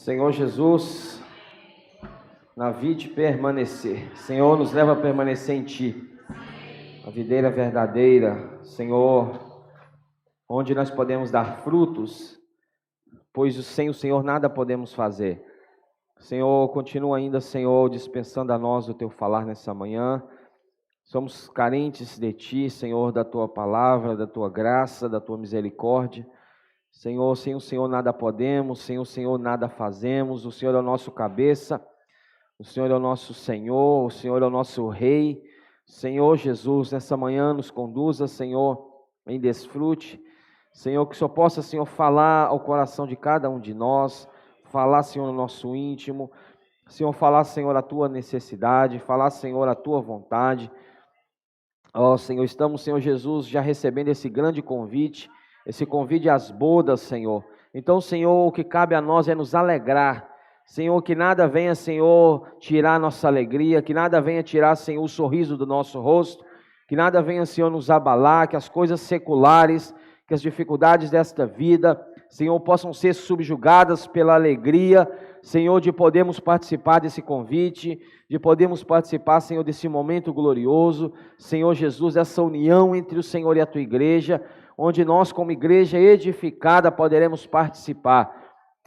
Senhor Jesus, na vide permanecer. Senhor, nos leva a permanecer em Ti, a videira verdadeira. Senhor, onde nós podemos dar frutos, pois sem o Senhor nada podemos fazer. Senhor, continua ainda, Senhor, dispensando a nós o Teu falar nessa manhã. Somos carentes de Ti, Senhor, da Tua palavra, da Tua graça, da Tua misericórdia. Senhor, sem o Senhor nada podemos, sem o Senhor nada fazemos. O Senhor é o nosso cabeça, o Senhor é o nosso Senhor, o Senhor é o nosso Rei. Senhor Jesus, nessa manhã nos conduza, Senhor, em desfrute. Senhor, que o Senhor possa, Senhor, falar ao coração de cada um de nós, falar, Senhor, no nosso íntimo. Senhor, falar, Senhor, a Tua necessidade, falar, Senhor, a Tua vontade. Ó, Senhor, estamos, Senhor Jesus, já recebendo esse grande convite, esse convite às bodas, Senhor. Então, Senhor, o que cabe a nós é nos alegrar. Senhor, que nada venha, Senhor, tirar a nossa alegria, que nada venha tirar, Senhor, o sorriso do nosso rosto, que nada venha, Senhor, nos abalar, que as coisas seculares, que as dificuldades desta vida, Senhor, possam ser subjugadas pela alegria, Senhor, de podermos participar desse convite, de podermos participar, Senhor, desse momento glorioso, Senhor Jesus, essa união entre o Senhor e a Tua igreja, onde nós, como igreja edificada, poderemos participar.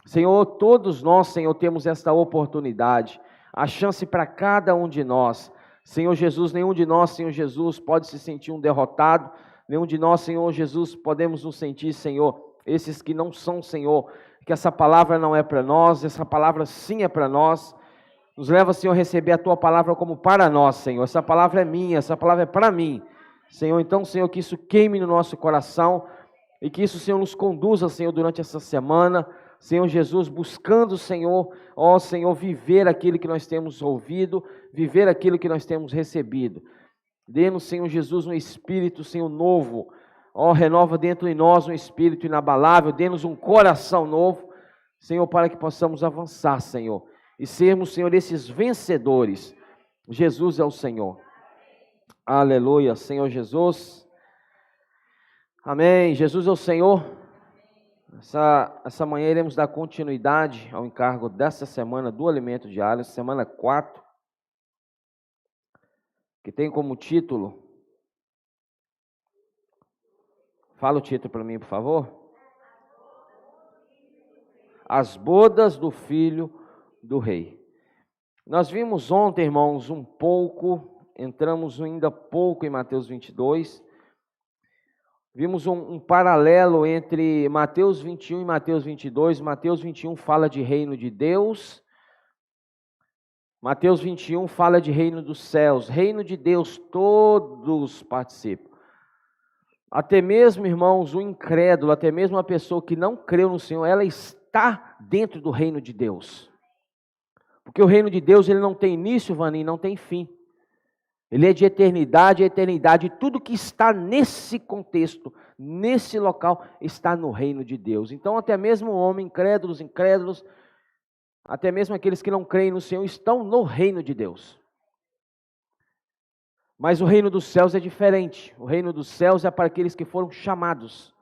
Senhor, todos nós, Senhor, temos esta oportunidade, a chance para cada um de nós. Senhor Jesus, nenhum de nós, Senhor Jesus, pode se sentir um derrotado, nenhum de nós, Senhor Jesus, podemos nos sentir, Senhor, esses que não são, Senhor, que essa palavra não é para nós, essa palavra sim é para nós. Nos leva, Senhor, a receber a Tua palavra como para nós, Senhor. Essa palavra é minha, essa palavra é para mim. Senhor, então, Senhor, que isso queime no nosso coração e que isso, Senhor, nos conduza, Senhor, durante essa semana, Senhor Jesus, buscando, Senhor, ó Senhor, viver aquilo que nós temos ouvido, viver aquilo que nós temos recebido. Dê-nos, Senhor Jesus, um espírito, Senhor, novo, ó, renova dentro de nós um espírito inabalável, dê-nos um coração novo, Senhor, para que possamos avançar, Senhor, e sermos, Senhor, esses vencedores. Jesus é o Senhor. Aleluia, Senhor Jesus. Amém. Jesus é o Senhor. Essa manhã iremos dar continuidade ao encargo dessa semana do alimento diário, semana 4, que tem como título, fala o título para mim, por favor. As bodas do Filho do Rei. Nós vimos ontem, irmãos, um pouco, entramos ainda pouco em Mateus 22, vimos um paralelo entre Mateus 21 e Mateus 22. Mateus 21 fala de reino de Deus, Mateus 21 fala de reino dos céus. Reino de Deus, todos participam. Até mesmo, irmãos, o incrédulo, até mesmo a pessoa que não creu no Senhor, ela está dentro do reino de Deus. Porque o reino de Deus, ele não tem início, Vaninho, não tem fim. Ele é de eternidade a eternidade. E tudo que está nesse contexto, nesse local, está no reino de Deus. Então, até mesmo o homem, incrédulos, até mesmo aqueles que não creem no Senhor, estão no reino de Deus. Mas o reino dos céus é diferente. O reino dos céus é para aqueles que foram chamados.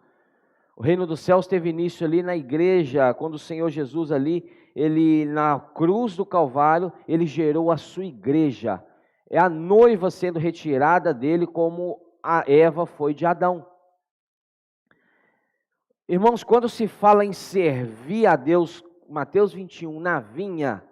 O reino dos céus teve início ali na igreja, quando o Senhor Jesus ali, ele na cruz do Calvário, ele gerou a sua igreja. É a noiva sendo retirada dele como a Eva foi de Adão. Irmãos, quando se fala em servir a Deus, Mateus 21, na vinha,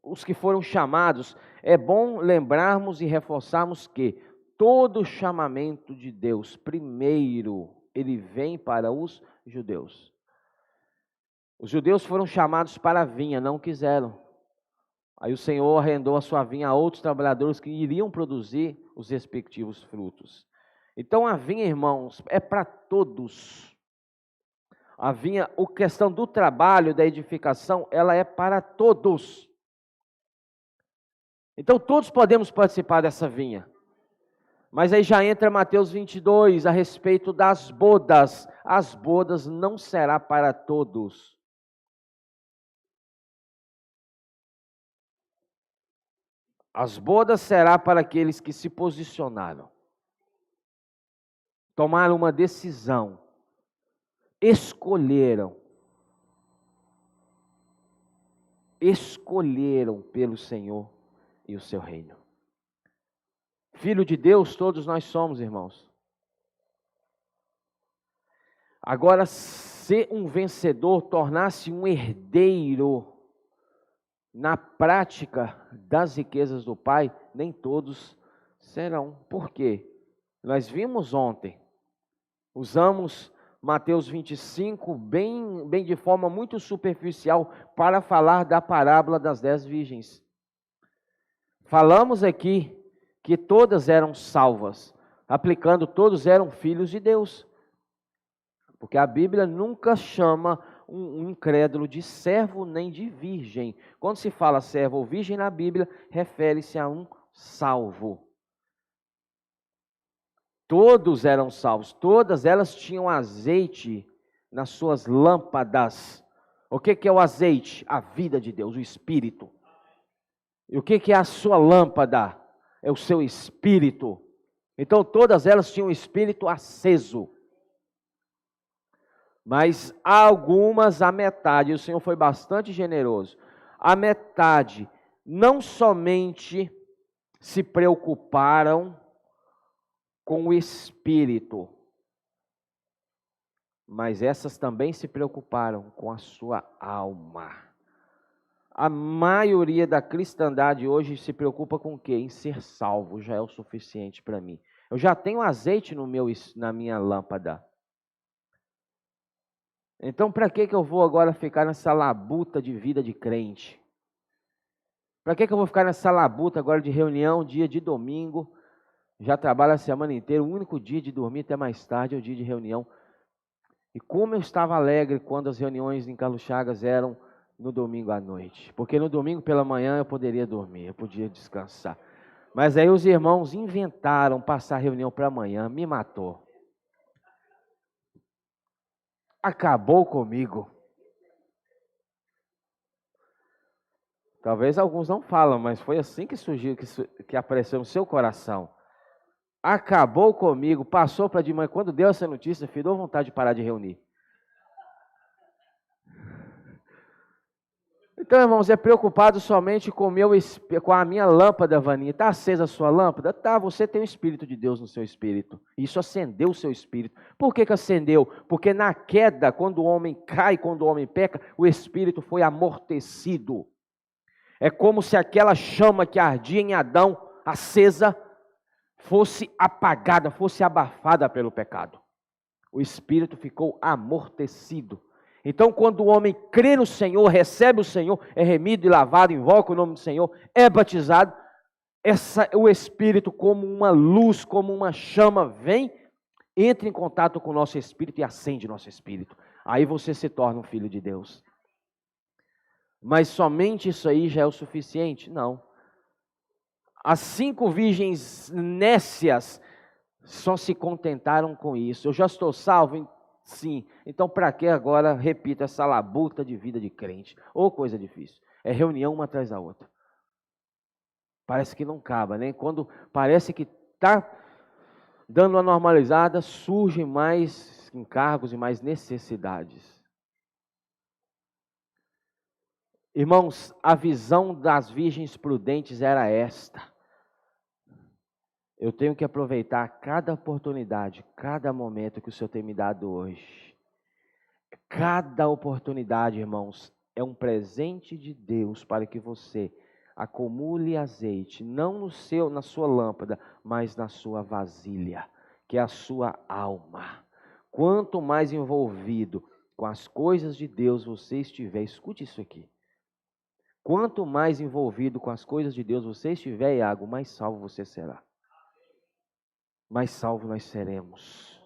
os que foram chamados, é bom lembrarmos e reforçarmos que todo chamamento de Deus, primeiro, ele vem para os judeus. Os judeus foram chamados para a vinha, não quiseram. Aí o Senhor arrendou a sua vinha a outros trabalhadores que iriam produzir os respectivos frutos. Então a vinha, irmãos, é para todos. A vinha, a questão do trabalho, da edificação, ela é para todos. Então todos podemos participar dessa vinha. Mas aí já entra Mateus 22 a respeito das bodas. As bodas não será para todos. As bodas será para aqueles que se posicionaram, tomaram uma decisão, escolheram escolheram pelo Senhor e o seu reino. Filho de Deus, todos nós somos, irmãos. Agora, ser um vencedor, tornar-se um herdeiro na prática das riquezas do Pai, nem todos serão. Por quê? Nós vimos ontem, usamos Mateus 25 bem de forma muito superficial para falar da parábola das 10 virgens. Falamos aqui que todas eram salvas, aplicando todos eram filhos de Deus. Porque a Bíblia nunca chama um incrédulo de servo nem de virgem. Quando se fala servo ou virgem na Bíblia, refere-se a um salvo. Todos eram salvos, todas elas tinham azeite nas suas lâmpadas. O que é o azeite? A vida de Deus, o Espírito. E o que é a sua lâmpada? É o seu Espírito. Então todas elas tinham o Espírito aceso. Mas algumas, a metade, e o Senhor foi bastante generoso, a metade não somente se preocuparam com o Espírito, mas essas também se preocuparam com a sua alma. A maioria da cristandade hoje se preocupa com o quê? Em ser salvo, já é o suficiente para mim. Eu já tenho azeite na minha lâmpada. Então, para que eu vou agora ficar nessa labuta de vida de crente? Para que eu vou ficar nessa labuta agora de reunião, dia de domingo? Já trabalho a semana inteira, o único dia de dormir até mais tarde é o dia de reunião. E como eu estava alegre quando as reuniões em Carlos Chagas eram no domingo à noite. Porque no domingo pela manhã eu poderia dormir, eu podia descansar. Mas aí os irmãos inventaram passar a reunião para amanhã, me matou. Acabou comigo. Talvez alguns não falam, mas foi assim que surgiu, que apareceu no seu coração. Acabou comigo, passou para de manhã. Quando deu essa notícia, filho, deu vontade de parar de reunir. Então, irmãos, é preocupado somente com a minha lâmpada, Vaninha. Está acesa a sua lâmpada? Tá, você tem o Espírito de Deus no seu espírito. Isso acendeu o seu espírito. Por que acendeu? Porque na queda, quando o homem cai, quando o homem peca, o espírito foi amortecido. É como se aquela chama que ardia em Adão, acesa, fosse apagada, fosse abafada pelo pecado. O espírito ficou amortecido. Então, quando o homem crê no Senhor, recebe o Senhor, é remido e lavado, invoca o nome do Senhor, é batizado, o Espírito, como uma luz, como uma chama, vem, entra em contato com o nosso espírito e acende nosso espírito. Aí você se torna um filho de Deus. Mas somente isso aí já é o suficiente? Não. As 5 virgens nécias só se contentaram com isso. Eu já estou salvo? Sim. Então, para que agora, repito, essa labuta de vida de crente? Ou coisa difícil. É reunião uma atrás da outra. Parece que não acaba, né? Quando parece que está dando uma normalizada, surgem mais encargos e mais necessidades. Irmãos, a visão das virgens prudentes era esta. Eu tenho que aproveitar cada oportunidade, cada momento que o Senhor tem me dado hoje. Cada oportunidade, irmãos, é um presente de Deus para que você acumule azeite, não na sua lâmpada, mas na sua vasilha, que é a sua alma. Quanto mais envolvido com as coisas de Deus você estiver, escute isso aqui. Quanto mais envolvido com as coisas de Deus você estiver, Iago, mais salvo você será. Mais salvo nós seremos.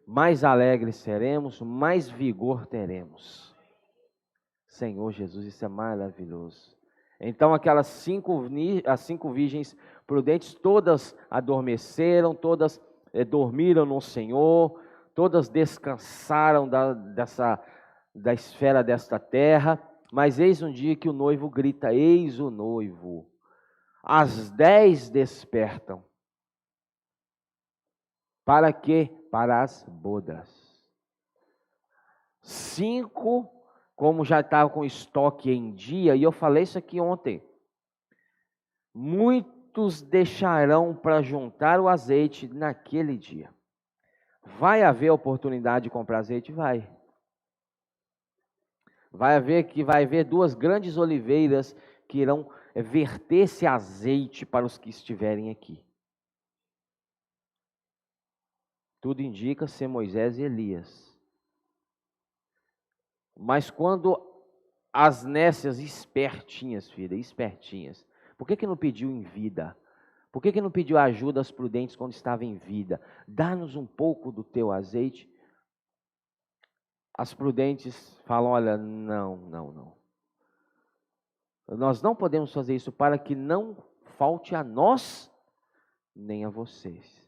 Mais alegres seremos, mais vigor teremos. Senhor Jesus, isso é maravilhoso. Então aquelas 5 virgens prudentes, todas adormeceram, todas dormiram no Senhor, todas descansaram da esfera desta terra, mas eis um dia que o noivo grita, eis o noivo. As 10 despertam. Para quê? Para as bodas. 5 como já estava com estoque em dia, e eu falei isso aqui ontem, muitos deixarão para juntar o azeite naquele dia. Vai haver oportunidade de comprar azeite? Vai. Vai haver duas grandes oliveiras que irão verter esse azeite para os que estiverem aqui. Tudo indica ser Moisés e Elias. Mas quando as nécias espertinhas, filha, espertinhas, por que não pediu em vida? Por que não pediu ajuda aos prudentes quando estava em vida? Dá-nos um pouco do teu azeite. As prudentes falam, olha, não. Nós não podemos fazer isso para que não falte a nós, nem a vocês.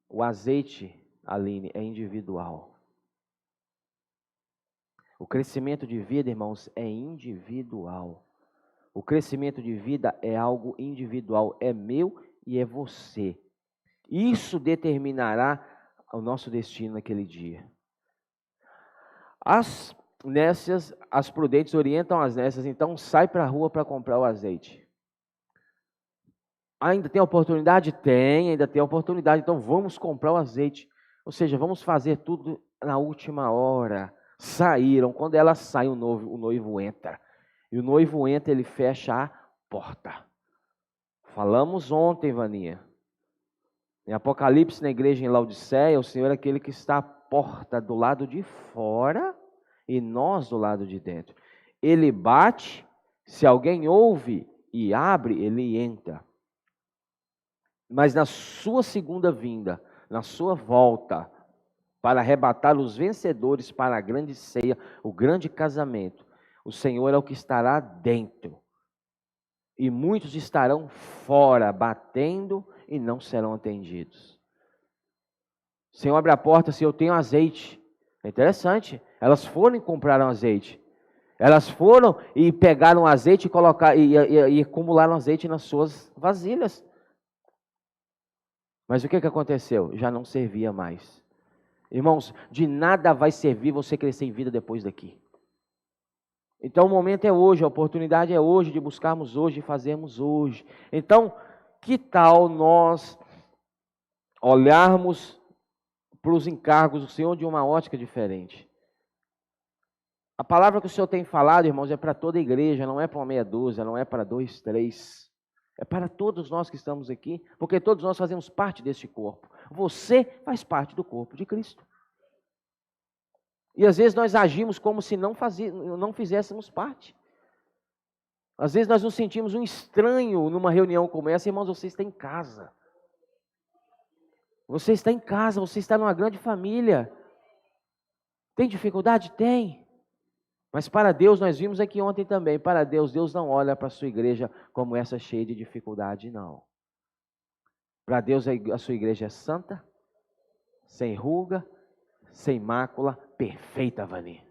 O azeite, Aline, é individual. O crescimento de vida, irmãos, é individual. O crescimento de vida é algo individual, é meu e é você. Isso determinará o nosso destino naquele dia. As nécias, as prudentes orientam as nécias, então sai para a rua para comprar o azeite. Ainda tem oportunidade? Tem, ainda tem oportunidade, então vamos comprar o azeite. Ou seja, vamos fazer tudo na última hora. Saíram, quando elas saem, o noivo entra. E o noivo entra, ele fecha a porta. Falamos ontem, Vaninha. Em Apocalipse, na igreja em Laodiceia, o Senhor é aquele que está à porta do lado de fora e nós do lado de dentro. Ele bate, se alguém ouve e abre, ele entra. Mas na sua segunda vinda, na sua volta, para arrebatar os vencedores para a grande ceia, o grande casamento, o Senhor é o que estará dentro. E muitos estarão fora, batendo e não serão atendidos. O Senhor abre a porta, se eu tenho azeite. É interessante. Elas foram e compraram azeite. Elas foram e pegaram azeite e colocaram e acumularam azeite nas suas vasilhas. Mas o que aconteceu? Já não servia mais. Irmãos, de nada vai servir você crescer em vida depois daqui. Então o momento é hoje, a oportunidade é hoje, de buscarmos hoje e fazermos hoje. Então, que tal nós olharmos para os encargos do Senhor de uma ótica diferente? A palavra que o Senhor tem falado, irmãos, é para toda a igreja, não é para uma meia dúzia, não é para 2, 3. É para todos nós que estamos aqui, porque todos nós fazemos parte deste corpo. Você faz parte do corpo de Cristo. E às vezes nós agimos como se não fizéssemos parte. Às vezes nós nos sentimos um estranho numa reunião como essa. Irmãos, você está em casa. Você está em casa, você está numa grande família. Tem dificuldade? Tem. Mas para Deus, nós vimos aqui ontem também, para Deus, Deus não olha para a sua igreja como essa cheia de dificuldade, não. Para Deus, a sua igreja é santa, sem ruga, sem mácula, perfeita, Vani.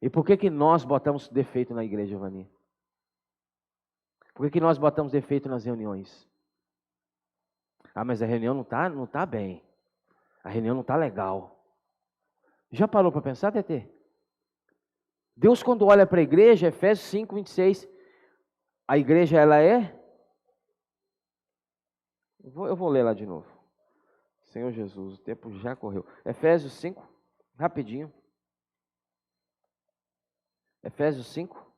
E por que nós botamos defeito na igreja, Vani? Por que nós botamos defeito nas reuniões? Ah, mas a reunião não tá bem. A reunião não tá legal. Já parou para pensar, Tetê? Deus, quando olha para a igreja, Efésios 5, 26, a igreja, ela é... Eu vou ler lá de novo. Senhor Jesus, o tempo já correu. Efésios 5, rapidinho. Efésios 5.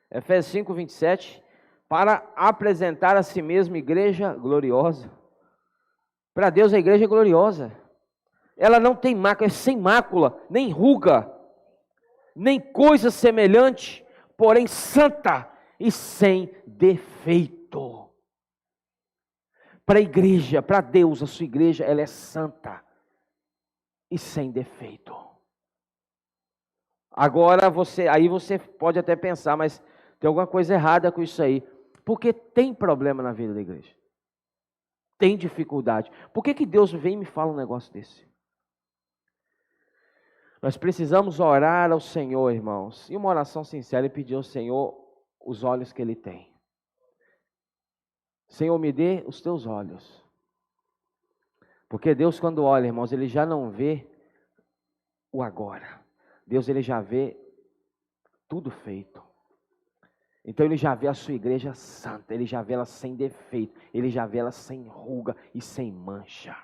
Efésios 5, 27. Para apresentar a si mesma igreja gloriosa. Para Deus a igreja é gloriosa. Ela não tem mácula, é sem mácula, nem ruga, nem coisa semelhante, porém santa e sem defeito. Para a igreja, para Deus, a sua igreja, ela é santa e sem defeito. Agora aí você pode até pensar, mas tem alguma coisa errada com isso aí. Porque tem problema na vida da igreja. Tem dificuldade. Por que Deus vem e me fala um negócio desse? Nós precisamos orar ao Senhor, irmãos, e uma oração sincera e pedir ao Senhor os olhos que Ele tem. Senhor, me dê os teus olhos. Porque Deus, quando olha, irmãos, Ele já não vê o agora. Deus, Ele já vê tudo feito. Então Ele já vê a sua igreja santa, Ele já vê ela sem defeito, Ele já vê ela sem ruga e sem mancha.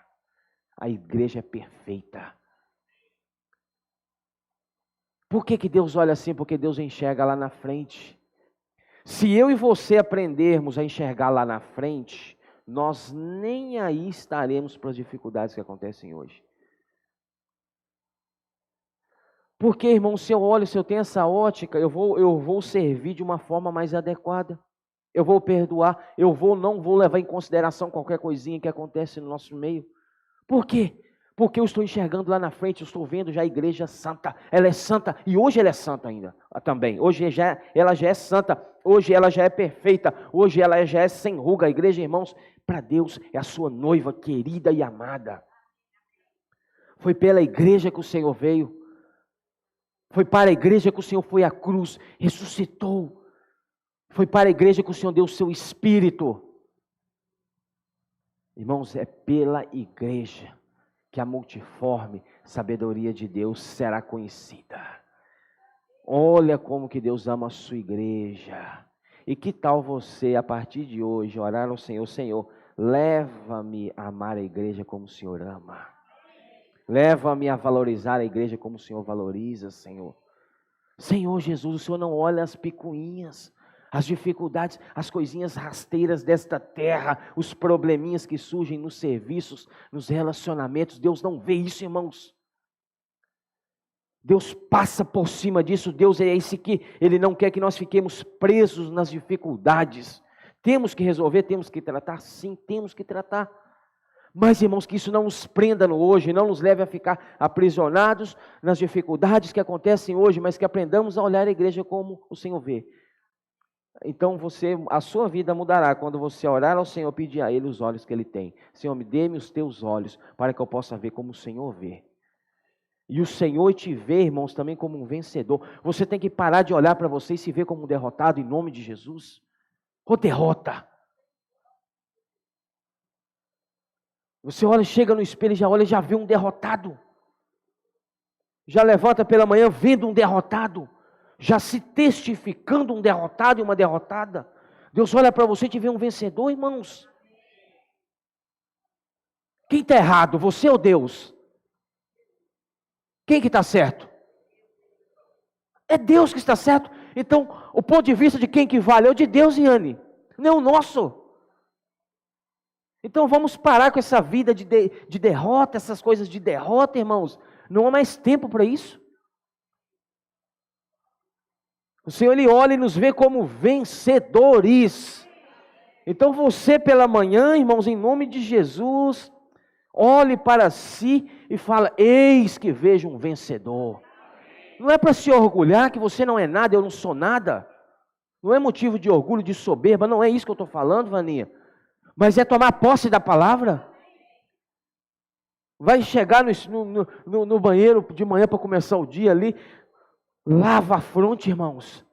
A igreja é perfeita. Por que Deus olha assim? Porque Deus enxerga lá na frente. Se eu e você aprendermos a enxergar lá na frente, nós nem aí estaremos para as dificuldades que acontecem hoje. Porque, irmão, se eu olho, se eu tenho essa ótica, eu vou servir de uma forma mais adequada. Eu vou perdoar, não vou levar em consideração qualquer coisinha que acontece no nosso meio. Por quê? Porque eu estou enxergando lá na frente, eu estou vendo já a igreja santa. Ela é santa e hoje ela é santa ainda também. Hoje ela já é santa, hoje ela já é perfeita, hoje ela já é sem ruga. A igreja, irmãos, para Deus é a sua noiva querida e amada. Foi pela igreja que o Senhor veio. Foi para a igreja que o Senhor foi à cruz, ressuscitou. Foi para a igreja que o Senhor deu o seu Espírito. Irmãos, é pela igreja que a multiforme sabedoria de Deus será conhecida. Olha como que Deus ama a sua igreja. E que tal você, a partir de hoje, orar ao Senhor: Senhor, leva-me a amar a igreja como o Senhor ama. Leva-me a valorizar a igreja como o Senhor valoriza, Senhor. Senhor Jesus, o Senhor não olha as picuinhas, as dificuldades, as coisinhas rasteiras desta terra, os probleminhas que surgem nos serviços, nos relacionamentos. Deus não vê isso, irmãos. Deus passa por cima disso. Deus é esse que Ele não quer que nós fiquemos presos nas dificuldades. Temos que resolver, temos que tratar, sim, temos que tratar. Mas, irmãos, que isso não nos prenda no hoje, não nos leve a ficar aprisionados nas dificuldades que acontecem hoje, mas que aprendamos a olhar a igreja como o Senhor vê. Então a sua vida mudará quando você orar ao Senhor, pedir a Ele os olhos que Ele tem. Senhor, me dê-me os teus olhos para que eu possa ver como o Senhor vê. E o Senhor te vê, irmãos, também como um vencedor. Você tem que parar de olhar para você e se ver como um derrotado em nome de Jesus. Ou derrota. Você olha, chega no espelho e já olha e já vê um derrotado. Já levanta pela manhã vendo um derrotado. Já se testificando um derrotado e uma derrotada. Deus olha para você e te vê um vencedor, irmãos. Quem está errado, você ou Deus? Quem que está certo? É Deus que está certo. Então, o ponto de vista de quem que vale é o de Deus, Iane, não é o nosso. Então vamos parar com essa vida de derrota, essas coisas de derrota, irmãos. Não há mais tempo para isso. O Senhor, Ele olha e nos vê como vencedores. Então você pela manhã, irmãos, em nome de Jesus, olhe para si e fala: eis que vejo um vencedor. Não é para se orgulhar que você não é nada, eu não sou nada. Não é motivo de orgulho, de soberba, não é isso que eu estou falando, Vaninha. Mas é tomar posse da palavra. Vai chegar no banheiro de manhã para começar o dia ali, lava a fronte, irmãos.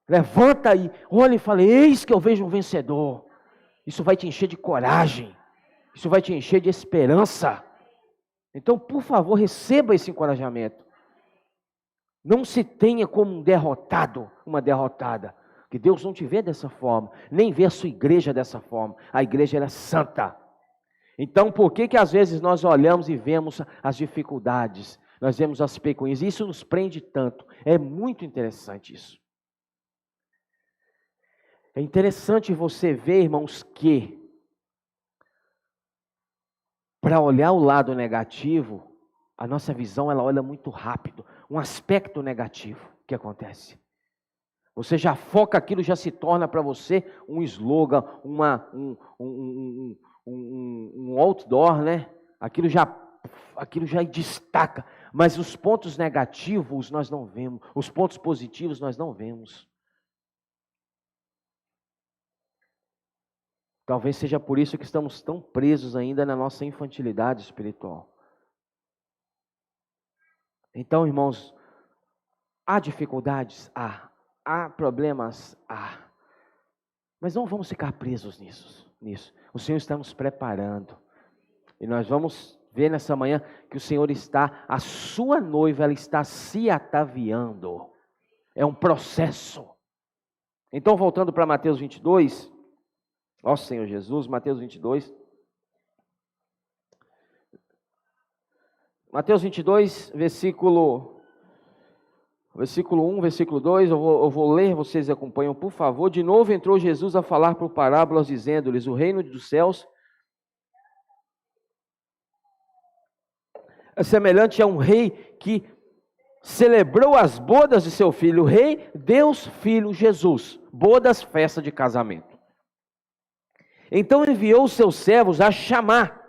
Levanta aí, olha e fala: eis que eu vejo um vencedor. Isso vai te encher de coragem. Isso vai te encher de esperança. Então, por favor, receba esse encorajamento. Não se tenha como um derrotado, uma derrotada. Que Deus não te vê dessa forma, nem vê a sua igreja dessa forma. A igreja era santa. Então, por que às vezes nós olhamos e vemos as dificuldades, nós vemos as pecuinhas, isso nos prende tanto? É muito interessante isso. É interessante você ver, irmãos, que para olhar o lado negativo, a nossa visão ela olha muito rápido, um aspecto negativo que acontece. Você já foca aquilo, já se torna para você um slogan, um outdoor, né? Aquilo já destaca. Mas os pontos negativos nós não vemos, os pontos positivos nós não vemos. Talvez seja por isso que estamos tão presos ainda na nossa infantilidade espiritual. Então, irmãos, há dificuldades? Há problemas? Há. Mas não vamos ficar presos nisso. O Senhor está nos preparando. E nós vamos ver nessa manhã que o Senhor a sua noiva, ela está se ataviando. É um processo. Então, voltando para Mateus 22, ó Senhor Jesus, Mateus 22. Mateus 22, versículo 1, versículo 2, eu vou ler, vocês acompanham, por favor. De novo entrou Jesus a falar por parábolas, dizendo-lhes, o reino dos céus é semelhante a um rei que celebrou as bodas de seu filho. O rei, Deus, Filho, Jesus. Bodas, festa de casamento. Então enviou os seus servos a chamar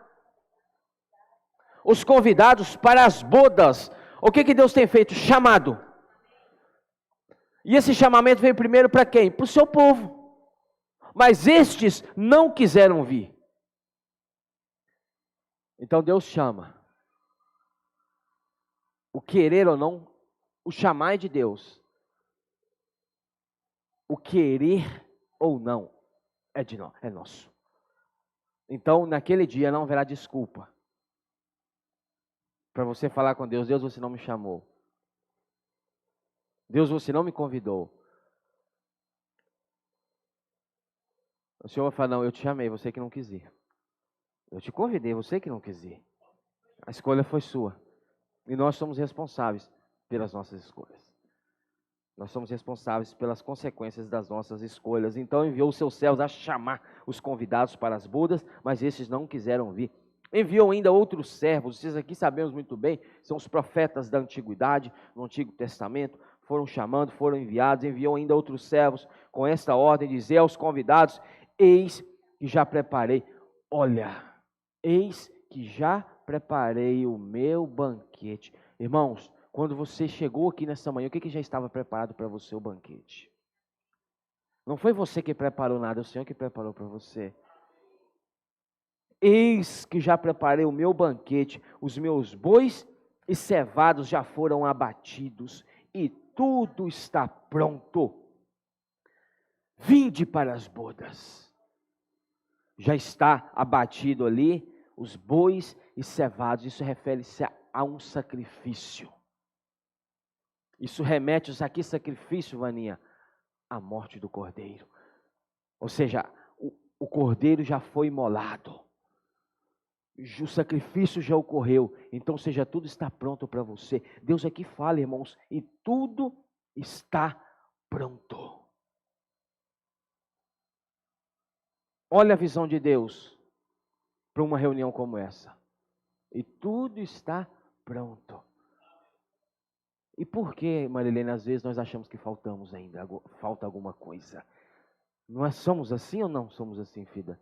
os convidados para as bodas. O que Deus tem feito? Chamado. E esse chamamento veio primeiro para quem? Para o seu povo. Mas estes não quiseram vir. Então Deus chama. O querer ou não, o chamar é de Deus. O querer ou não é de nós, é nosso. Então, naquele dia não haverá desculpa para você falar com Deus: Deus, você não me chamou. Deus, você não me convidou. O Senhor vai falar: não, eu te chamei, você que não quis ir. Eu te convidei, você que não quis ir. A escolha foi sua. E nós somos responsáveis pelas nossas escolhas. Nós somos responsáveis pelas consequências das nossas escolhas. Então enviou os seus céus a chamar os convidados para as bodas, mas esses não quiseram vir. Enviou ainda outros servos, vocês aqui sabemos muito bem, são os profetas da antiguidade, no Antigo Testamento, foram chamando, foram enviados. Enviou ainda outros servos com esta ordem, dizer aos convidados: eis que já preparei, olha, eis que já preparei o meu banquete. Irmãos, quando você chegou aqui nessa manhã, o que já estava preparado para você, o banquete? Não foi você que preparou nada, é o Senhor que preparou para você. Eis que já preparei o meu banquete, os meus bois e cevados já foram abatidos, e tudo está pronto. Vinde para as bodas. Já está abatido ali os bois e cevados. Isso refere-se a um sacrifício. Isso remete a que sacrifício, Vaninha? A morte do cordeiro. Ou seja, o cordeiro já foi imolado. O sacrifício já ocorreu. Então, seja, tudo está pronto para você. Deus aqui fala, irmãos, e tudo está pronto. Olha a visão de Deus para uma reunião como essa. E tudo está pronto. E por que, Marilene, às vezes nós achamos que faltamos ainda, falta alguma coisa? Nós somos assim ou não somos assim, filha?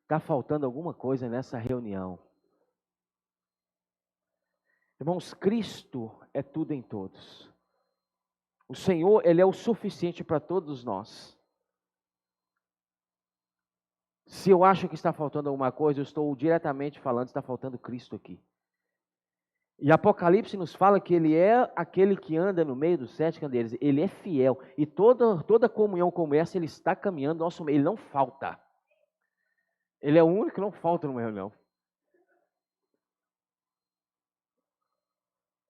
Está faltando alguma coisa nessa reunião. Irmãos, Cristo é tudo em todos. O Senhor, Ele é o suficiente para todos nós. Se eu acho que está faltando alguma coisa, eu estou diretamente falando, está faltando Cristo aqui. E Apocalipse nos fala que Ele é aquele que anda no meio dos 7 candeeiros. Ele é fiel. E toda comunhão como essa, Ele está caminhando no nosso meio. Ele não falta. Ele é o único que não falta numa reunião.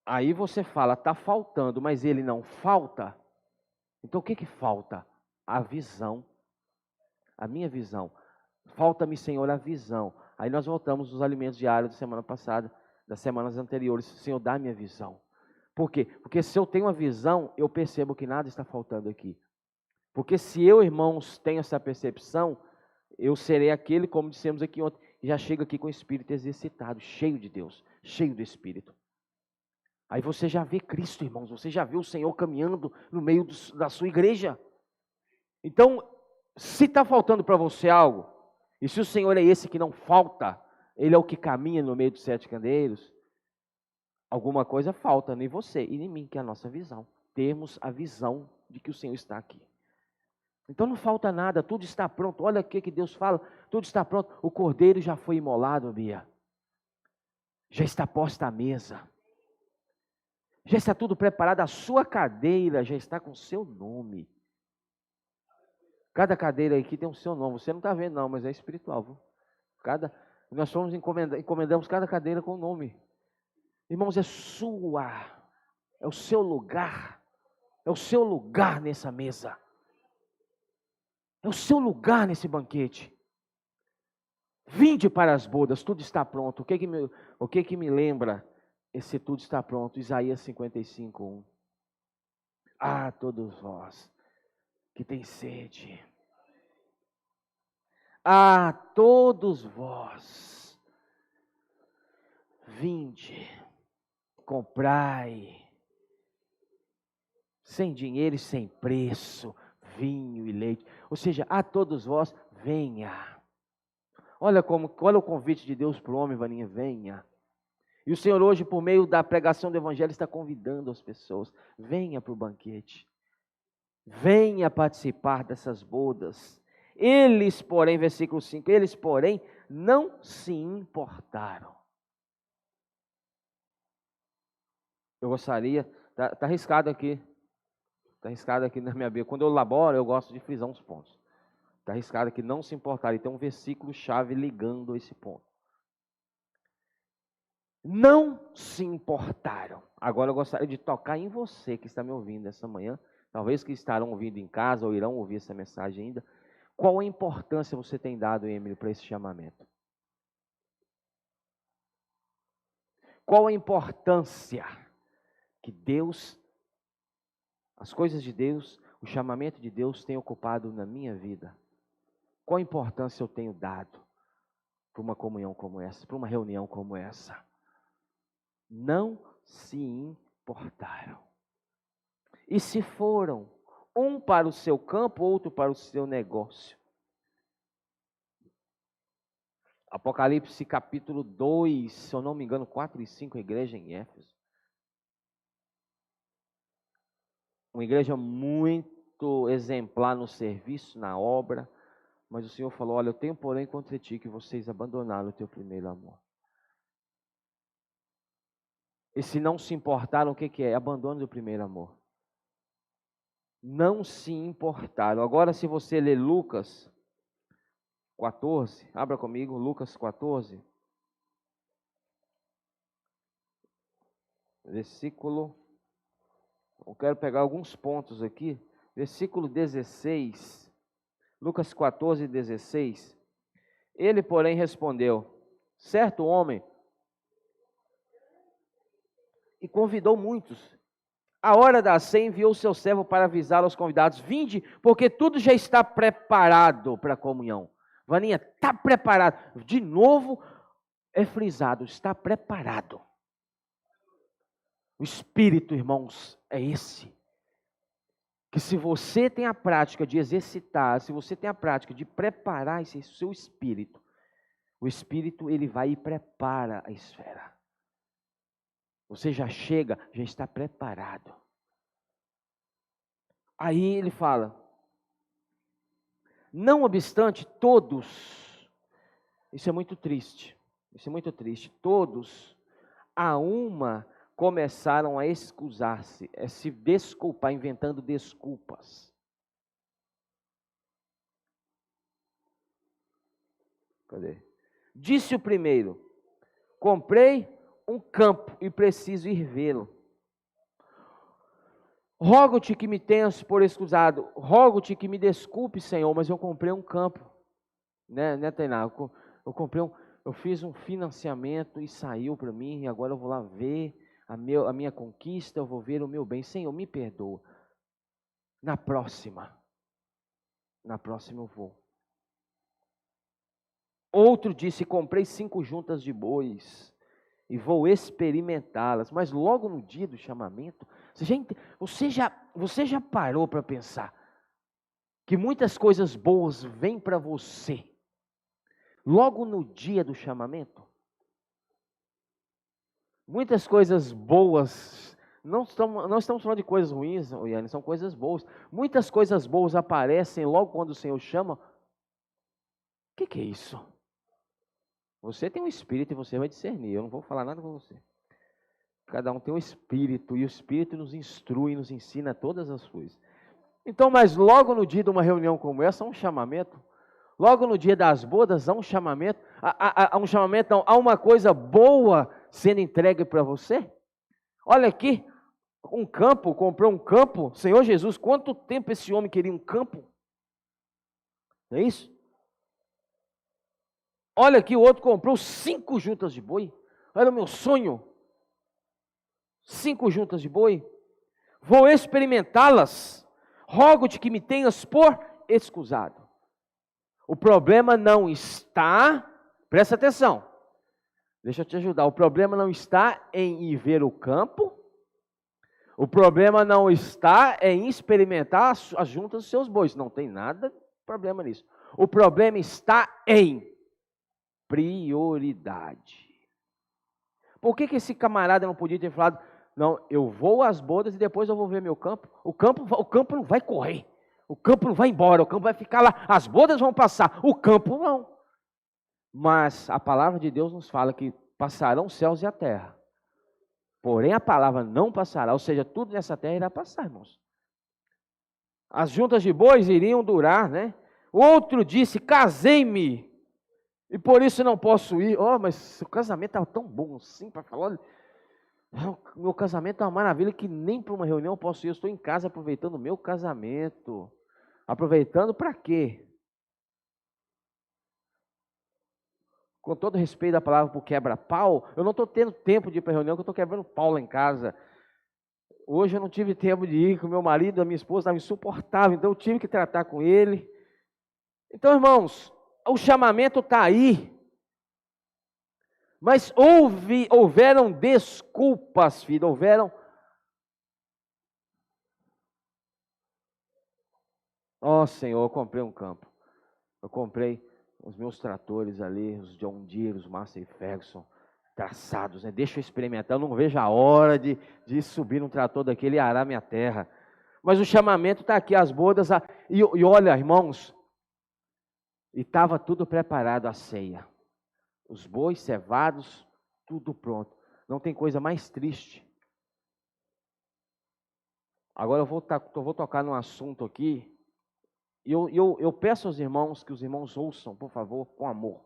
Aí você fala, está faltando, mas Ele não falta. Então o que falta? A visão. A minha visão. Falta-me, Senhor, a visão. Aí nós voltamos nos alimentos diários da semana passada, das semanas anteriores. Senhor, dá minha visão. Por quê? Porque se eu tenho a visão, eu percebo que nada está faltando aqui. Porque se eu, irmãos, tenho essa percepção, eu serei aquele, como dissemos aqui ontem, que já chega aqui com o espírito exercitado, cheio de Deus, cheio do Espírito. Aí você já vê Cristo, irmãos, você já vê o Senhor caminhando no meio da sua igreja. Então, se está faltando para você algo, e se o Senhor é esse que não falta, Ele é o que caminha no meio dos 7 candeeiros, alguma coisa falta em você e em mim, que é a nossa visão. Termos a visão de que o Senhor está aqui. Então não falta nada, tudo está pronto. Olha o que Deus fala, tudo está pronto. O cordeiro já foi imolado, Bia. Já está posta à mesa. Já está tudo preparado, a sua cadeira já está com o seu nome. Cada cadeira aqui tem o seu nome. Você não está vendo não, mas é espiritual. Viu? Nós encomendamos cada cadeira com o nome. Irmãos, é o seu lugar. É o seu lugar nessa mesa. É o seu lugar nesse banquete. Vinde para as bodas, tudo está pronto. O que me lembra esse tudo está pronto? Isaías 55:1. Ah, todos vós que tem sede. Ah, todos vós, vinde, comprai, sem dinheiro e sem preço, vinho e leite. Ou seja, a todos vós, venha. Olha o convite de Deus para o homem, Vaninha, venha. E o Senhor hoje, por meio da pregação do Evangelho, está convidando as pessoas, venha para o banquete. Venha participar dessas bodas. Eles, porém, versículo 5, eles, porém, não se importaram. Eu gostaria, está arriscado aqui na minha Bíblia. Quando eu elaboro, eu gosto de frisar uns pontos. Está arriscado aqui, não se importaram. E tem um versículo-chave ligando esse ponto. Não se importaram. Agora eu gostaria de tocar em você que está me ouvindo essa manhã. Talvez que estarão ouvindo em casa ou irão ouvir essa mensagem ainda. Qual a importância você tem dado, Emílio, para esse chamamento? Qual a importância que Deus, as coisas de Deus, o chamamento de Deus tem ocupado na minha vida? Qual a importância eu tenho dado para uma comunhão como essa, para uma reunião como essa? Não se importaram. E se foram, um para o seu campo, outro para o seu negócio. Apocalipse capítulo 2, se eu não me engano, 4 e 5, a igreja em Éfeso. Uma igreja muito exemplar no serviço, na obra. Mas o Senhor falou, olha, eu tenho porém contra ti que vocês abandonaram o teu primeiro amor. E se não se importaram, o que é? Abandono do primeiro amor. Não se importaram. Agora, se você ler Lucas 14, abra comigo, Lucas 14. Versículo, eu quero pegar alguns pontos aqui. Versículo 16. Lucas 14, 16. Ele, porém, respondeu, certo homem, e convidou muitos. A hora da ceia enviou o seu servo para avisar aos convidados, vinde, porque tudo já está preparado para a comunhão. Vaninha, está preparado. De novo, é frisado, está preparado. O Espírito, irmãos, é esse. Que se você tem a prática de exercitar, se você tem a prática de preparar esse seu Espírito, o Espírito, ele vai e prepara a esfera. Você já chega, já está preparado. Aí ele fala, não obstante, todos, isso é muito triste, todos, a uma, começaram a excusar-se, a se desculpar, inventando desculpas. Cadê? Disse o primeiro, comprei um campo e preciso ir vê-lo. Rogo-te que me tenhas por excusado, rogo-te que me desculpe, Senhor, mas eu comprei um campo, né, Tainá? Eu fiz um financiamento e saiu para mim, e agora eu vou lá ver a minha conquista, eu vou ver o meu bem. Senhor, me perdoa. Na próxima eu vou. Outro disse, comprei 5 juntas de bois e vou experimentá-las. Mas logo no dia do chamamento, você já parou para pensar que muitas coisas boas vêm para você logo no dia do chamamento? Muitas coisas boas, não estamos falando de coisas ruins, Iane, são coisas boas. Muitas coisas boas aparecem logo quando o Senhor chama. O que é isso? Você tem um espírito e você vai discernir, eu não vou falar nada com você. Cada um tem um espírito e o Espírito nos instrui, nos ensina todas as coisas. Então, mas logo no dia de uma reunião como essa, há um chamamento. Logo no dia das bodas, há um chamamento. Há um chamamento, não, há uma coisa boa sendo entregue para você. Olha aqui, um campo, comprou um campo. Senhor Jesus, quanto tempo esse homem queria um campo? Não é isso? Olha aqui, o outro comprou 5 juntas de boi. Era o meu sonho. 5 juntas de boi. Vou experimentá-las. Rogo-te que me tenhas por escusado. O problema não está, presta atenção, deixa eu te ajudar. O problema não está em ir ver o campo. O problema não está em experimentar as juntas dos seus bois. Não tem nada de problema nisso. O problema está em prioridade. Por que esse camarada não podia ter falado, não, eu vou às bodas e depois eu vou ver meu campo? O campo não vai correr. O campo não vai embora, o campo vai ficar lá. As bodas vão passar, o campo não. Mas a palavra de Deus nos fala que passarão os céus e a terra. Porém a palavra não passará, ou seja, tudo nessa terra irá passar, irmãos. As juntas de bois iriam durar, né? O outro disse, casei-me, e por isso não posso ir. Oh, mas o casamento estava tão bom assim, para falar, olha, meu casamento é uma maravilha que nem para uma reunião eu posso ir. Eu estou em casa aproveitando o meu casamento. Aproveitando para quê? Com todo respeito da palavra por quebra-pau, eu não estou tendo tempo de ir para a reunião, que eu estou quebrando pau lá em casa. Hoje eu não tive tempo de ir com meu marido, a minha esposa estava insuportável, então eu tive que tratar com ele. Então, irmãos, o chamamento está aí. Mas houveram desculpas, filho, houveram. Ó Senhor, eu comprei um campo. Eu comprei os meus tratores ali, os John Deere, os Massey Ferguson, traçados, né? Deixa eu experimentar, eu não vejo a hora de subir num trator daquele e arar minha terra. Mas o chamamento está aqui, as bodas, e olha, irmãos, e estava tudo preparado, a ceia. Os bois cevados, tudo pronto. Não tem coisa mais triste. Agora eu vou tocar num assunto aqui. E eu peço aos irmãos que os irmãos ouçam, por favor, com amor.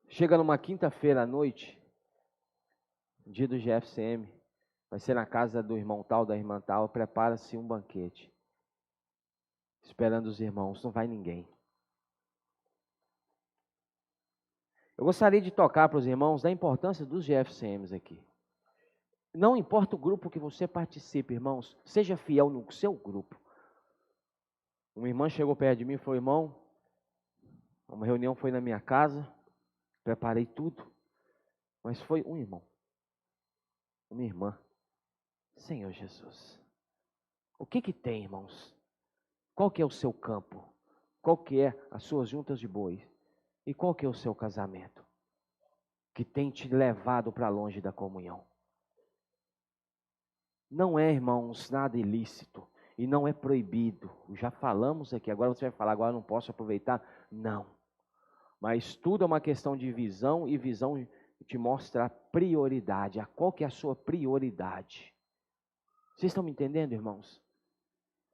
Chega numa quinta-feira à noite, dia do GFCM, vai ser na casa do irmão tal, da irmã tal, prepara-se um banquete. Esperando os irmãos, não vai ninguém. Eu gostaria de tocar para os irmãos da importância dos GFCMs aqui. Não importa o grupo que você participe, irmãos, seja fiel no seu grupo. Uma irmã chegou perto de mim e falou, irmão, uma reunião foi na minha casa, preparei tudo, mas foi um irmão, uma irmã. Senhor Jesus, o que tem, irmãos? Qual que é o seu campo? Qual que é as suas juntas de bois? E qual que é o seu casamento? Que tem te levado para longe da comunhão. Não é, irmãos, nada ilícito e não é proibido. Já falamos aqui, agora você vai falar, agora não posso aproveitar. Não. Mas tudo é uma questão de visão e visão te mostra a prioridade. Qual que é a sua prioridade? Vocês estão me entendendo, irmãos?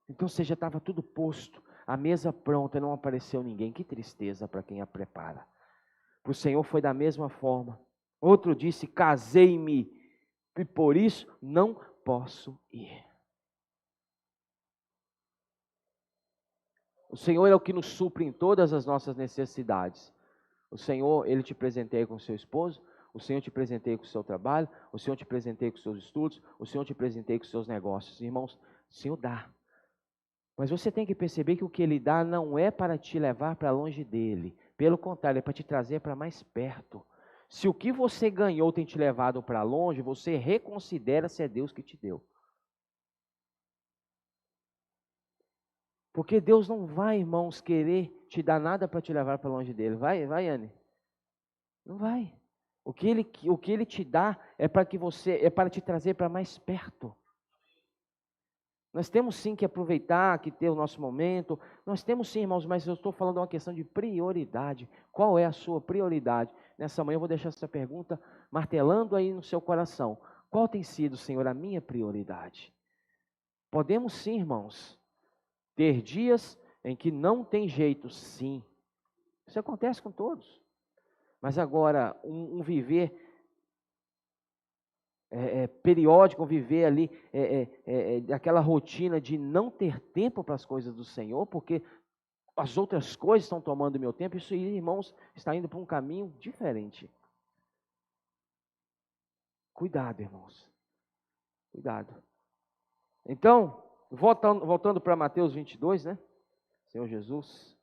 Então você já estava tudo posto, a mesa pronta, não apareceu ninguém. Que tristeza para quem a prepara. Para o Senhor foi da mesma forma. Outro disse, casei-me e por isso não posso ir. O Senhor é o que nos supre em todas as nossas necessidades. O Senhor, Ele te presenteia com o seu esposo, o Senhor te presenteia com o seu trabalho, o Senhor te presenteia com os seus estudos, o Senhor te presenteia com os seus negócios. Irmãos, o Senhor dá. Mas você tem que perceber que o que Ele dá não é para te levar para longe dEle. Pelo contrário, é para te trazer para mais perto. Se o que você ganhou tem te levado para longe, você reconsidera se é Deus que te deu. Porque Deus não vai, irmãos, querer te dar nada para te levar para longe dele. Vai, Anne? Não vai. O que ele te dá é para te trazer para mais perto. Nós temos sim que aproveitar, que ter o nosso momento. Nós temos sim, irmãos, mas eu estou falando de uma questão de prioridade. Qual é a sua prioridade? Nessa manhã eu vou deixar essa pergunta martelando aí no seu coração. Qual tem sido, Senhor, a minha prioridade? Podemos sim, irmãos, ter dias em que não tem jeito, sim. Isso acontece com todos. Mas agora, um viver periódico, viver ali aquela rotina de não ter tempo para as coisas do Senhor, porque as outras coisas estão tomando meu tempo, isso aí, irmãos, está indo para um caminho diferente. Cuidado, irmãos. Cuidado. Então, voltando para Mateus 22, né? Senhor Jesus.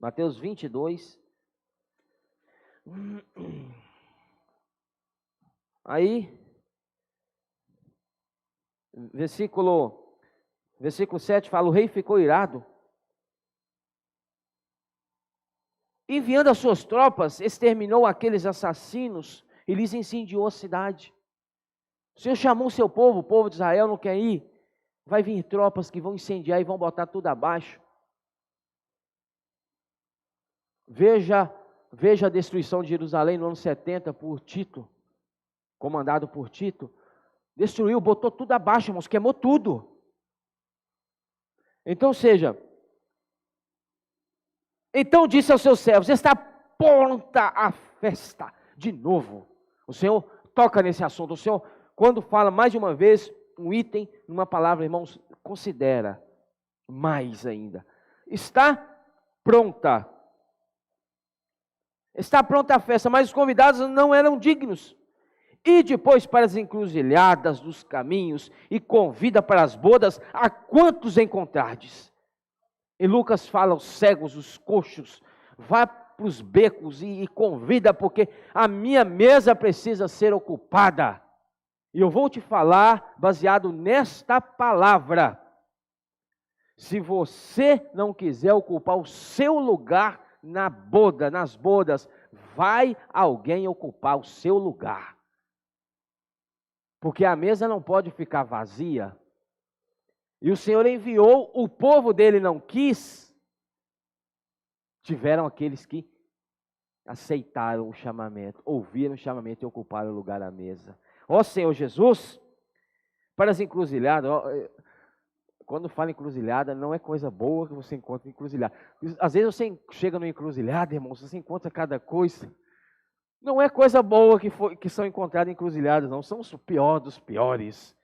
Mateus 22. Aí, versículo 7 fala: o rei ficou irado. Enviando as suas tropas, exterminou aqueles assassinos e lhes incendiou a cidade. O Senhor chamou o seu povo, o povo de Israel não quer ir. Vai vir tropas que vão incendiar e vão botar tudo abaixo. Veja a destruição de Jerusalém no ano 70 por Tito, comandado por Tito. Destruiu, botou tudo abaixo, irmãos, queimou tudo. Então disse aos seus servos: está pronta a festa. De novo, o Senhor toca nesse assunto. O Senhor, quando fala mais de uma vez um item, numa palavra, irmãos, considera mais ainda. Está pronta. Está pronta a festa, mas os convidados não eram dignos. E depois para as encruzilhadas dos caminhos e convida para as bodas a quantos encontrardes. E Lucas fala os cegos, os coxos, vá para os becos e convida, porque a minha mesa precisa ser ocupada. E eu vou te falar baseado nesta palavra. Se você não quiser ocupar o seu lugar nas bodas, vai alguém ocupar o seu lugar. Porque a mesa não pode ficar vazia. E o Senhor enviou, o povo dele não quis. Tiveram aqueles que aceitaram o chamamento, ouviram o chamamento e ocuparam o lugar à mesa. Ó Senhor Jesus, para as encruzilhadas, quando fala encruzilhada, não é coisa boa que você encontra em encruzilhada. Às vezes você chega numa encruzilhada, irmão, você encontra cada coisa. Não é coisa boa que são encontradas em encruzilhadas, não. São os piores dos piores.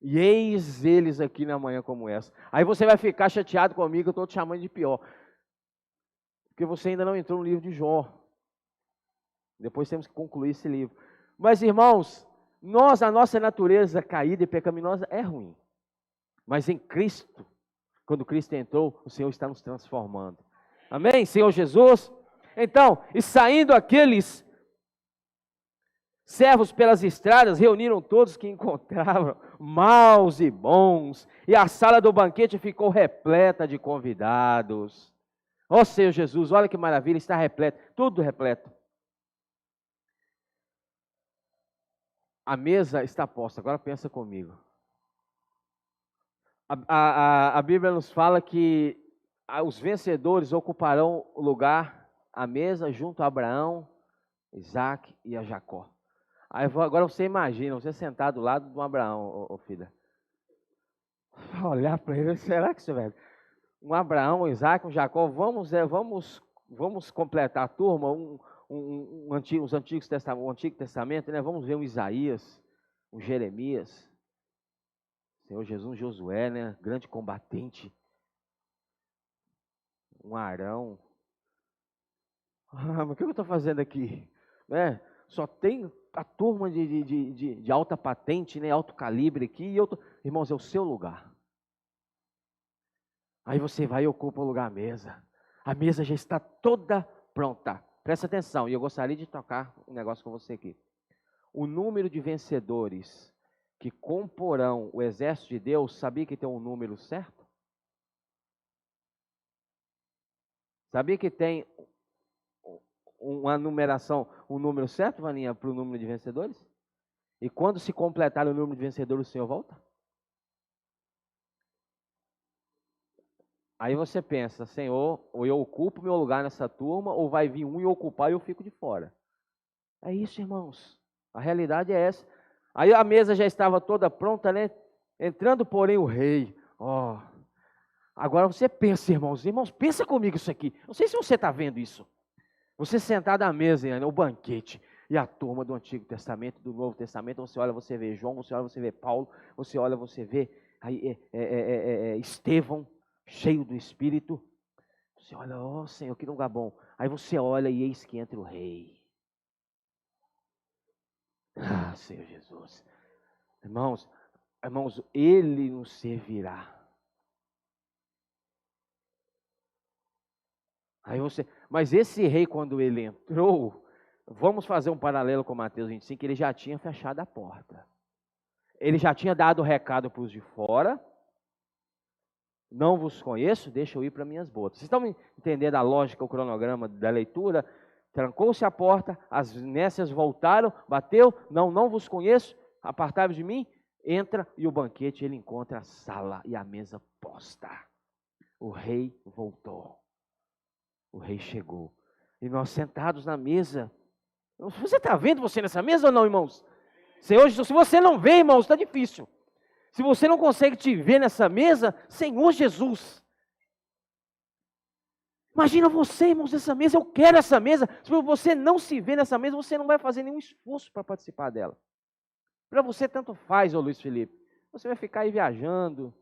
E eis eles aqui na manhã como essa. Aí você vai ficar chateado comigo, eu estou te chamando de pior. Porque você ainda não entrou no livro de Jó. Depois temos que concluir esse livro. Mas, irmãos, a nossa natureza caída e pecaminosa é ruim. Mas em Cristo, quando Cristo entrou, o Senhor está nos transformando. Amém? Senhor Jesus? Então, e saindo aqueles servos pelas estradas, reuniram todos que encontravam, maus e bons, e a sala do banquete ficou repleta de convidados. Ó Senhor Jesus, olha que maravilha, está repleto, tudo repleto. A mesa está posta, agora pensa comigo. A Bíblia nos fala que os vencedores ocuparão o lugar, a mesa, junto a Abraão, Isaac e a Jacó. Agora você imagina, você sentado do lado de um Abraão, ô filha. Olhar para ele, será que isso, velho? Um Abraão, um Isaac, um Jacó, vamos completar a turma, o Antigo Testamento, né? Vamos ver um Isaías, um Jeremias, Senhor Jesus, um Josué, né? Grande combatente, um Arão. Mas o que eu estou fazendo aqui? Né? Só tem a turma de alta patente, né? Alto calibre aqui, e irmãos, é o seu lugar. Aí você vai e ocupa o lugar à mesa. A mesa já está toda pronta. Presta atenção, e eu gostaria de tocar um negócio com você aqui. O número de vencedores que comporão o exército de Deus, sabia que tem um número certo? Sabia que tem uma numeração, um número certo, Vaninha, para o número de vencedores? E quando se completar o número de vencedores, o Senhor volta? Aí você pensa, Senhor, ou eu ocupo meu lugar nessa turma, ou vai vir um e ocupar e eu fico de fora. É isso, irmãos. A realidade é essa. Aí a mesa já estava toda pronta, né? Entrando, porém, o rei. Ó, agora você pensa, irmãos. Irmãos, pensa comigo isso aqui. Não sei se você está vendo isso. Você sentado à mesa, né, o banquete. E a turma do Antigo Testamento, do Novo Testamento. Você olha, você vê João. Você olha, você vê Paulo. Você olha, você vê aí, Estevão, cheio do Espírito. Você olha, ó Senhor, que lugar bom. Aí você olha e eis que entra o rei. Ah, Senhor Jesus. Irmãos, Ele nos servirá. Aí você, mas esse rei, quando ele entrou, vamos fazer um paralelo com Mateus 25, ele já tinha fechado a porta. Ele já tinha dado o recado para os de fora. Não vos conheço, deixa eu ir para minhas botas. Vocês estão entendendo a lógica, o cronograma da leitura? Trancou-se a porta, as nécias voltaram, bateu, não vos conheço, apartai-vos de mim. Entra e o banquete, ele encontra a sala e a mesa posta. O rei voltou. O rei chegou. E nós sentados na mesa. Você está vendo você nessa mesa ou não, irmãos? Se você não vê, irmãos, está difícil. Se você não consegue te ver nessa mesa, Senhor Jesus. Imagina você, irmãos, nessa mesa. Eu quero essa mesa. Se você não se vê nessa mesa, você não vai fazer nenhum esforço para participar dela. Para você tanto faz, ô Luiz Felipe. Você vai ficar aí viajando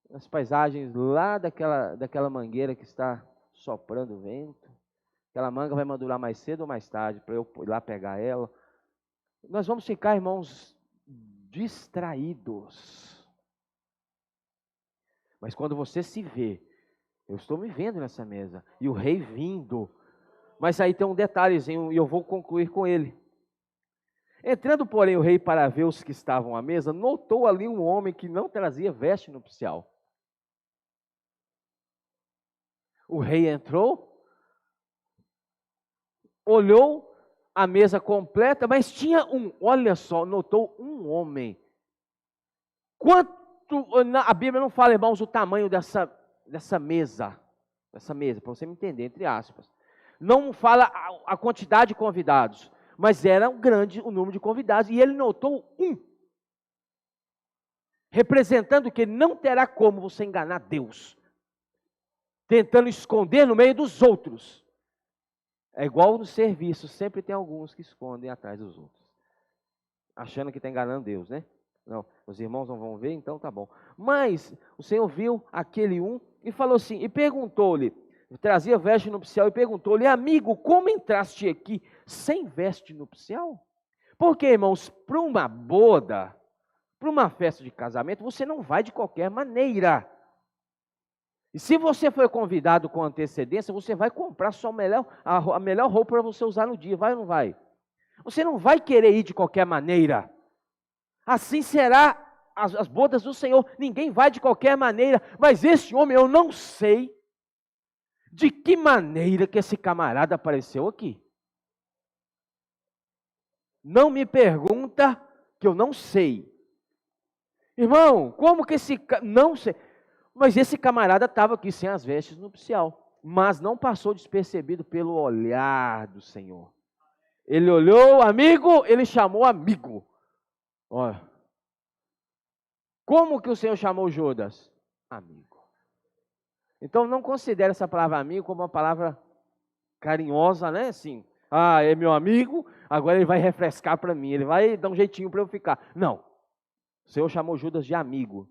nas paisagens lá daquela mangueira que está soprando o vento. Aquela manga vai madurar mais cedo ou mais tarde para eu ir lá pegar ela. Nós vamos ficar, irmãos, distraídos. Mas quando você se vê, eu estou me vendo nessa mesa, e o rei vindo. Mas aí tem um detalhezinho, e eu vou concluir com ele. Entrando, porém, o rei para ver os que estavam à mesa, notou ali um homem que não trazia veste nupcial. O rei entrou, olhou a mesa completa, mas tinha olha só, notou um homem. A Bíblia não fala, irmãos, o tamanho dessa mesa, para você me entender, entre aspas. Não fala a quantidade de convidados, mas era grande o número de convidados, e ele notou representando que não terá como você enganar Deus, tentando esconder no meio dos outros. É igual no serviço, sempre tem alguns que escondem atrás dos outros, achando que está enganando Deus, né? Não, os irmãos não vão ver, então tá bom. Mas o Senhor viu aquele e falou assim, e perguntou-lhe, trazia veste nupcial e perguntou-lhe, amigo, como entraste aqui sem veste nupcial? Porque, irmãos, para uma boda, para uma festa de casamento, você não vai de qualquer maneira. E se você foi convidado com antecedência, você vai comprar a melhor roupa para você usar no dia, vai ou não vai? Você não vai querer ir de qualquer maneira. Assim será as bodas do Senhor. Ninguém vai de qualquer maneira. Mas esse homem, eu não sei de que maneira que esse camarada apareceu aqui. Não me pergunta, que eu não sei. Irmão, como que não sei. Mas esse camarada estava aqui sem as vestes nupcial. Mas não passou despercebido pelo olhar do Senhor. Ele olhou, amigo, ele chamou amigo. Olha. Como que o Senhor chamou Judas? Amigo. Então não considere essa palavra amigo como uma palavra carinhosa, né? Assim, é meu amigo, agora ele vai refrescar para mim, ele vai dar um jeitinho para eu ficar. Não. O Senhor chamou Judas de amigo.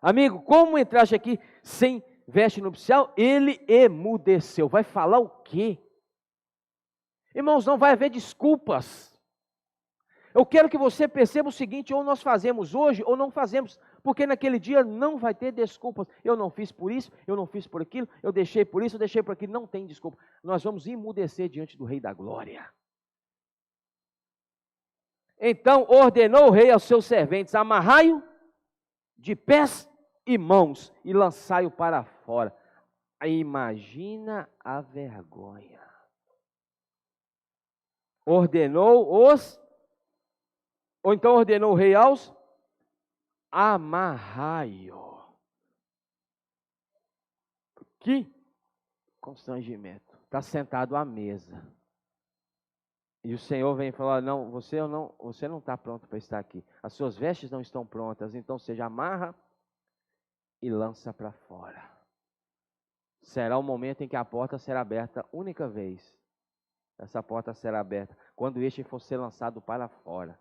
Amigo, como entraste aqui sem veste nupcial? Ele emudeceu. Vai falar o quê? Irmãos, não vai haver desculpas. Eu quero que você perceba o seguinte, ou nós fazemos hoje, ou não fazemos, porque naquele dia não vai ter desculpas. Eu não fiz por isso, eu não fiz por aquilo, eu deixei por isso, eu deixei por aquilo, não tem desculpa. Nós vamos emudecer diante do Rei da Glória. Então ordenou o rei aos seus serventes, amarrai-o de pés e mãos e lançai-o para fora. Aí imagina a vergonha. Então ordenou o rei aos amarrai-o. Que constrangimento. Está sentado à mesa. E o Senhor vem falar, não, você não está pronto para estar aqui. As suas vestes não estão prontas, então seja amarra e lança para fora. Será o momento em que a porta será aberta única vez. Essa porta será aberta quando este for ser lançado para fora.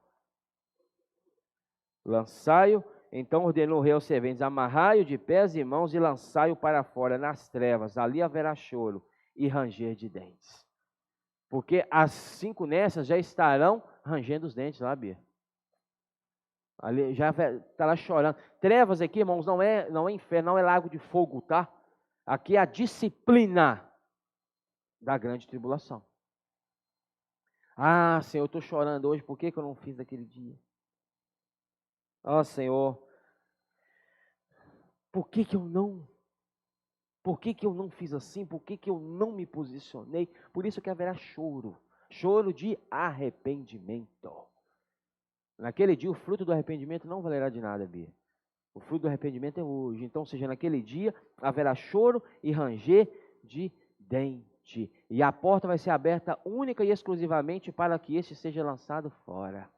Lançai-o, então ordenou o rei aos serventes, amarrai-o de pés e mãos e lançai-o para fora nas trevas. Ali haverá choro e ranger de dentes. Porque as 5 nessas já estarão rangendo os dentes lá, Bia. Ali já estará chorando. Trevas aqui, irmãos, não é inferno, não é lago de fogo, tá? Aqui é a disciplina da grande tribulação. Ah, Senhor, eu estou chorando hoje, por que eu não fiz daquele dia? Ah, Senhor, por que eu não? Por que eu não fiz assim? Por que eu não me posicionei? Por isso que haverá choro. Choro de arrependimento. Naquele dia, o fruto do arrependimento não valerá de nada, Bia. O fruto do arrependimento é hoje. Então, seja naquele dia, haverá choro e ranger de dente. E a porta vai ser aberta única e exclusivamente para que este seja lançado fora.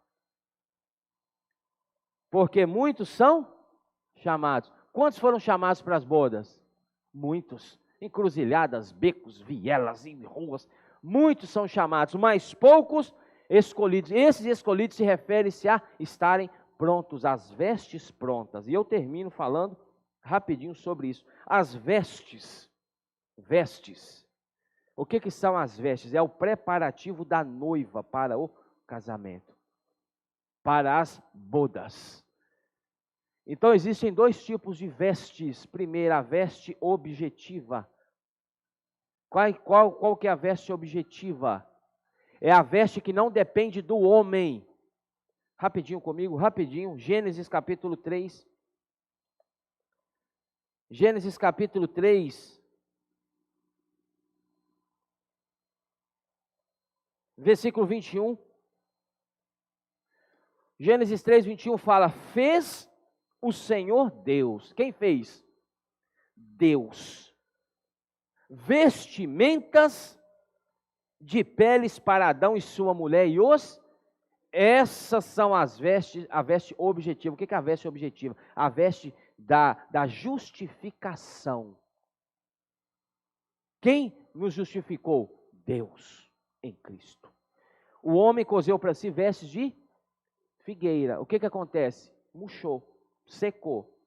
Porque muitos são chamados. Quantos foram chamados para as bodas? Muitos. Encruzilhadas, becos, vielas e ruas. Muitos são chamados, mas poucos escolhidos. Esses escolhidos se referem-se a estarem prontos, as vestes prontas. E eu termino falando rapidinho sobre isso. As vestes. Vestes. O que são as vestes? É o preparativo da noiva para o casamento. Para as bodas. Então, existem 2 tipos de vestes. Primeiro, a veste objetiva. Qual que é a veste objetiva? É a veste que não depende do homem. Rapidinho comigo, rapidinho. Gênesis capítulo 3. Gênesis capítulo 3. Versículo 21. Gênesis 3, 21 fala, fez o Senhor Deus. Quem fez? Deus. Vestimentas de peles para Adão e sua mulher e essas são as vestes, a veste objetiva. O que é a veste objetiva? A veste da justificação. Quem nos justificou? Deus em Cristo. O homem cozeu para si vestes de figueira. O que acontece? Murchou, secou.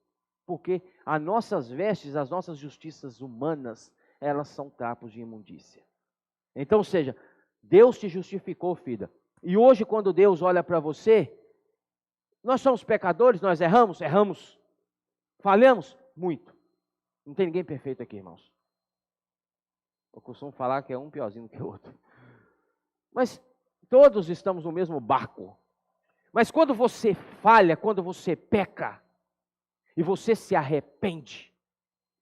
Porque as nossas vestes, as nossas justiças humanas, elas são trapos de imundícia. Então, ou seja, Deus te justificou, filha. E hoje, quando Deus olha para você, nós somos pecadores, nós erramos? Erramos. Falhamos? Muito. Não tem ninguém perfeito aqui, irmãos. Eu costumo falar que é um piorzinho do que o outro. Mas todos estamos no mesmo barco. Mas quando você falha, quando você peca, e você se arrepende,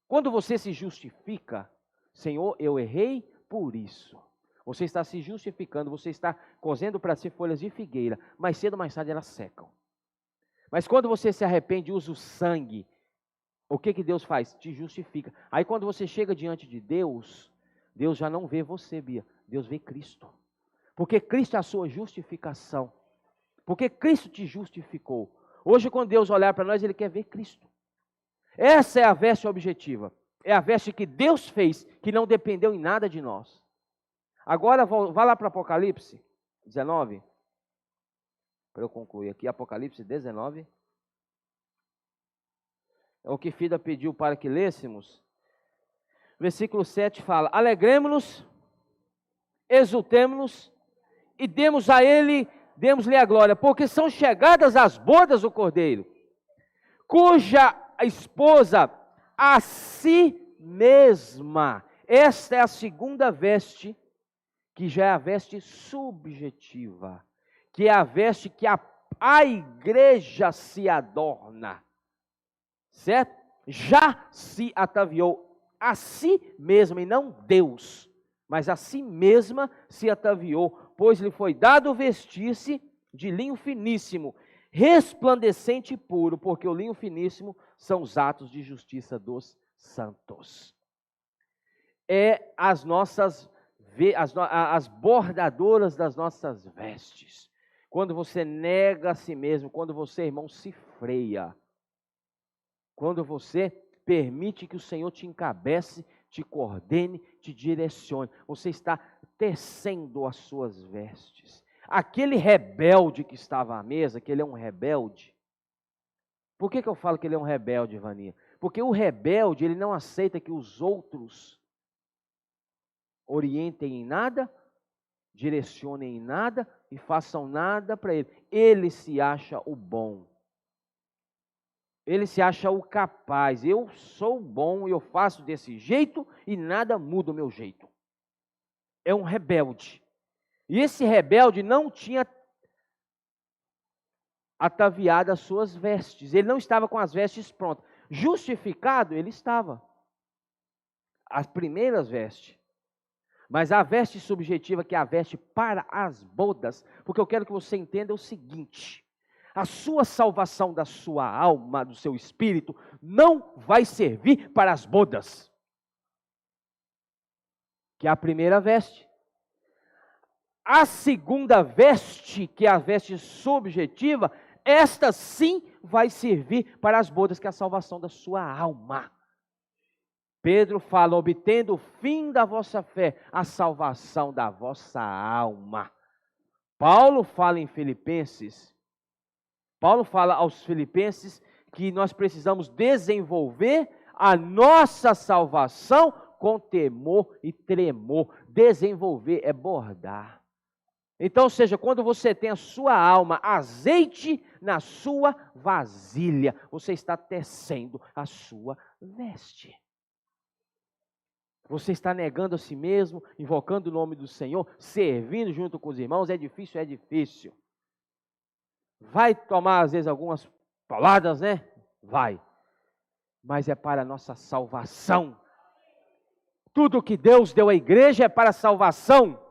quando você se justifica, Senhor, eu errei por isso. Você está se justificando, você está cozendo para si folhas de figueira, mais cedo ou mais tarde elas secam. Mas quando você se arrepende e usa o sangue, o que Deus faz? Te justifica. Aí quando você chega diante de Deus, Deus já não vê você, Bia, Deus vê Cristo. Porque Cristo é a sua justificação. Porque Cristo te justificou. Hoje quando Deus olhar para nós, Ele quer ver Cristo. Essa é a veste objetiva. É a veste que Deus fez, que não dependeu em nada de nós. Agora, vá lá para Apocalipse 19. Para eu concluir aqui, Apocalipse 19. É o que Fida pediu para que lêssemos. Versículo 7 fala, alegremos-nos, exultemos-nos e demos-lhe a glória, porque são chegadas as bodas do Cordeiro, cuja esposa a si mesma. Esta é a segunda veste, que já é a veste subjetiva, que é a veste que a igreja se adorna, certo? Já se ataviou a si mesma, e não Deus, mas a si mesma se ataviou, pois lhe foi dado vestir-se de linho finíssimo, resplandecente e puro, porque o linho finíssimo são os atos de justiça dos santos. É as nossas as bordadoras das nossas vestes. Quando você nega a si mesmo, quando você, irmão, se freia. Quando você permite que o Senhor te encabece, te coordene, te direcione. Você está tecendo as suas vestes. Aquele rebelde que estava à mesa, que ele é um rebelde. Por que eu falo que ele é um rebelde, Vaninha? Porque o rebelde, ele não aceita que os outros orientem em nada, direcionem em nada e façam nada para ele. Ele se acha o bom. Ele se acha o capaz. Eu sou bom, eu faço desse jeito e nada muda o meu jeito. É um rebelde. E esse rebelde não tinha ataviado as suas vestes. Ele não estava com as vestes prontas. Justificado, ele estava. As primeiras vestes. Mas a veste subjetiva, que é a veste para as bodas, porque eu quero que você entenda o seguinte: a sua salvação da sua alma, do seu espírito, não vai servir para as bodas, que é a primeira veste. A segunda veste, que é a veste subjetiva, esta sim vai servir para as bodas, que é a salvação da sua alma. Pedro fala, obtendo o fim da vossa fé, a salvação da vossa alma. Paulo fala em Filipenses, Paulo fala aos Filipenses que nós precisamos desenvolver a nossa salvação com temor e tremor. Desenvolver é bordar. Então, ou seja, quando você tem a sua alma, azeite na sua vasilha, você está tecendo a sua veste. Você está negando a si mesmo, invocando o nome do Senhor, servindo junto com os irmãos, é difícil, é difícil. Vai tomar às vezes algumas pauladas, né? Vai. Mas é para a nossa salvação. Tudo que Deus deu à igreja é para a salvação.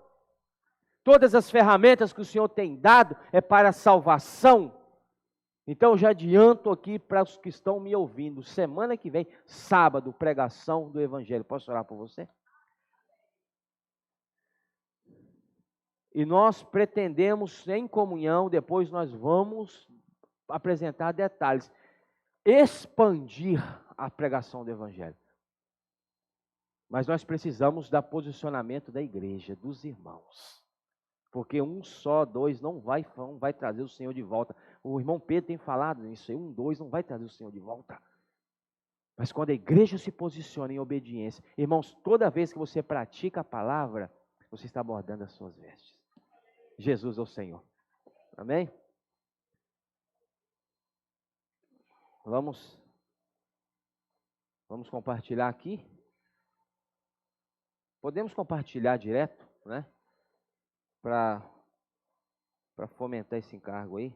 Todas as ferramentas que o Senhor tem dado é para a salvação. Então eu já adianto aqui para os que estão me ouvindo. Semana que vem, sábado, pregação do Evangelho. Posso orar por você? E nós pretendemos, em comunhão, depois nós vamos apresentar detalhes, expandir a pregação do Evangelho. Mas nós precisamos do posicionamento da igreja, dos irmãos. Porque um só, dois, não vai trazer o Senhor de volta. O irmão Pedro tem falado nisso aí, 1, 2 não vai trazer o Senhor de volta. Mas quando a igreja se posiciona em obediência, irmãos, toda vez que você pratica a palavra, você está bordando as suas vestes. Jesus é o Senhor. Amém? Vamos compartilhar aqui. Podemos compartilhar direto, né? Para fomentar esse encargo aí.